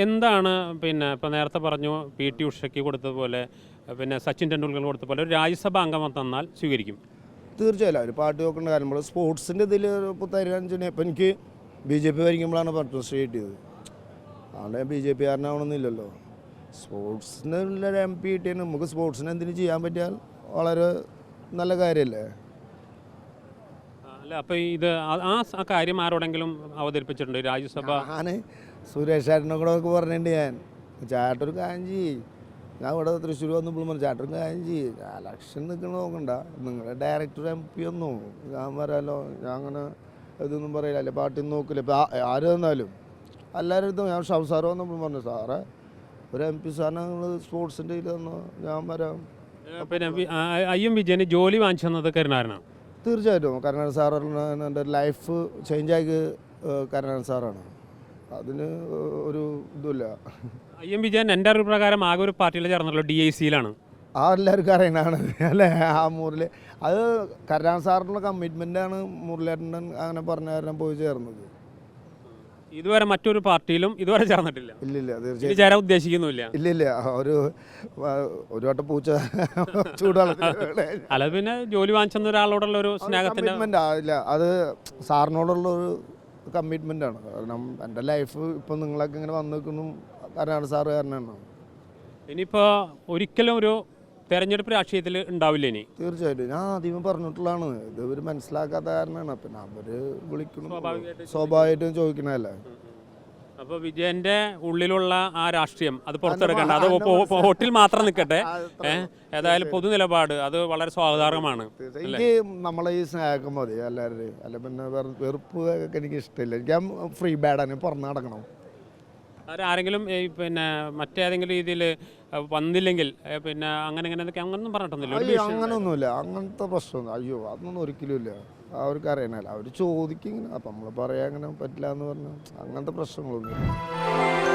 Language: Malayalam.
എന്താണ് പിന്നെ ഇപ്പോൾ നേരത്തെ പറഞ്ഞു PT ഉഷയ്ക്ക് കൊടുത്തതുപോലെ പിന്നെ സച്ചിൻ ടെണ്ടുൽക്കർ കൊടുത്ത പോലെ ഒരു രാജ്യസഭാ അംഗം തന്നാൽ സ്വീകരിക്കും? തീർച്ചയായും ഒരു പാർട്ടി നോക്കേണ്ട കാര്യം നമ്മൾ സ്പോർട്സിൻ്റെ ഇതിൽ ഇപ്പോൾ തരികയെന്ന് ഇപ്പോൾ എനിക്ക് BJP ഭരിക്കുമ്പോഴാണ് പത്മശ്രീ കിട്ടിയത്. അതുകൊണ്ട് ഞാൻ BJP കാരനാവണമെന്നില്ലല്ലോ. സ്പോർട്സിനുള്ള ഒരു MP കിട്ടിയാൽ നമുക്ക് സ്പോർട്സിന് എന്തിനു ചെയ്യാൻ പറ്റിയാൽ വളരെ നല്ല കാര്യമല്ലേ. അല്ല, അപ്പോൾ ഇത് ആ കാര്യം ആരോടെങ്കിലും അവതരിപ്പിച്ചിട്ടുണ്ട് രാജ്യസഭ? ഞാൻ സുരേഷ് ചേട്ടനെ കൂടെ ഒക്കെ പറഞ്ഞിട്ടുണ്ട്. ഞാൻ ചേട്ടൊരു കാര്യം ചെയ്യും, ഞാൻ ഇവിടെ തൃശ്ശൂർ വന്നപ്പോൾ പറഞ്ഞു ചേട്ടൊരു കാര്യം ചെയ്യും, ഇലക്ഷൻ നിൽക്കണം നോക്കണ്ട, നിങ്ങളുടെ ഡയറക്ടർ MP ഒന്നോ ഞാൻ പറയാമല്ലോ, ഞാൻ അങ്ങനെ ഇതൊന്നും പറയില്ല, അല്ലെ പാർട്ടി നോക്കില്ല. ഇപ്പോൾ ആര് തന്നാലും എല്ലാവരും ഇതും ഞാൻ ഷൗ സാറ് വന്നപ്പോൾ പറഞ്ഞു സാറേ ഒരു MP സാറിനെ നിങ്ങൾ സ്പോർട്സിൻ്റെ ഇതിൽ തന്നോ ഞാൻ വരാം. പിന്നെ IM വിജയന് ജോലി വാങ്ങിച്ചു തന്നത് കരുണാകരനാണ്. തീർച്ചയായിട്ടും കരുണാകരൻ സാറാണ് എൻ്റെ ലൈഫ് ചേഞ്ചാക്കി. കരുണാകരൻ സാറാണ്, അതിന് ഒരു ഇതുമില്ല. IM വിജയൻ എൻ്റെ അറിവ് പ്രകാരം ആകെ ഒരു പാർട്ടിയിൽ ചേർന്നുള്ളൂ DICയിലാണ്. ആ എല്ലാവർക്കും അറിയണതാണ് അല്ലേ. ആ മുരളി അത് കരുണാകരൻ സാറിനുള്ള കമ്മിറ്റ്മെൻറ്റാണ് മുരളീധരൻ അങ്ങനെ പറഞ്ഞ കാരണം പോയി ചേർന്നത്. ഇതുവരെ മറ്റൊരു പാർട്ടിയിലും ഇതുവരെ ചേർന്നിട്ടില്ല? ഇല്ലില്ല, തീർച്ചയായും ചേരാൻ ഉദ്ദേശിക്കുന്നില്ല. ഇല്ലില്ല. ഒരു വട്ടം പൂച്ച ചൂടുവെള്ളത്തിൽ അല്ല, പിന്നെ ജോലി വാങ്ങിച്ചെന്ന ഒരാളോടുള്ള ഒരു സ്നേഹത്തിൻ്റെ ഇല്ല, അത് സാറിനോടുള്ളൊരു കമ്മിറ്റ്മെൻറ്റാണ്. കാരണം എൻ്റെ ലൈഫ് ഇപ്പം നിങ്ങളൊക്കെ ഇങ്ങനെ വന്നു നിൽക്കുന്നു കരുണാകരൻ സാറ് കാരണമാണ്. ഇനിയിപ്പോൾ ഒരിക്കലും ഒരു തെരഞ്ഞെടുപ്പ് രാഷ്ട്രീയത്തിൽ ഉണ്ടാവില്ല ഇനി? തീർച്ചയായിട്ടും ഞാൻ ആദ്യമേ പറഞ്ഞിട്ടുള്ളതാണ്. ഇത് ഇവർ മനസ്സിലാക്കാത്ത കാരണമാണ്. പിന്നെ അവർ വിളിക്കണം, സ്വാഭാവികമായിട്ടും ചോദിക്കണല്ലേ. അപ്പോൾ വിജയൻ്റെ ഉള്ളിലുള്ള ആ രാഷ്ട്രീയം അത് പുറത്തെടുക്കേണ്ട, അത് വോട്ടിൽ മാത്രം നിൽക്കട്ടെ. ഏതായാലും പൊതു നിലപാട് അത് വളരെ സ്വാഗതാർഹമാണ്. എനിക്ക് നമ്മളെ ഈ സ്നേഹം മതി എല്ലാവരുടെയും. അല്ല പിന്നെ വെറുപ്പ് ഒക്കെ എനിക്ക് ഇഷ്ടമില്ല. എനിക്ക് ഫ്രീ ബാഡാണ്, പുറത്ത് നടക്കണം. ആരെങ്കിലും പിന്നെ മറ്റേതെങ്കിലും രീതിയിൽ വന്നില്ലെങ്കിൽ പിന്നെ അങ്ങനെ അങ്ങനൊന്നും പറഞ്ഞിട്ടൊന്നുമില്ല? അയ്യോ അങ്ങനൊന്നുമില്ല, അങ്ങനത്തെ പ്രശ്നം അയ്യോ അതൊന്നും ഒരിക്കലും ഇല്ല. അവർക്ക് അറിയണമല്ലോ, അവർ ചോദിക്കും ഇങ്ങനെ, അപ്പം നമ്മൾ പറയാൻ അങ്ങനെ പറ്റില്ല എന്ന് പറഞ്ഞു അങ്ങനത്തെ പ്രശ്നങ്ങളൊന്നുമില്ല.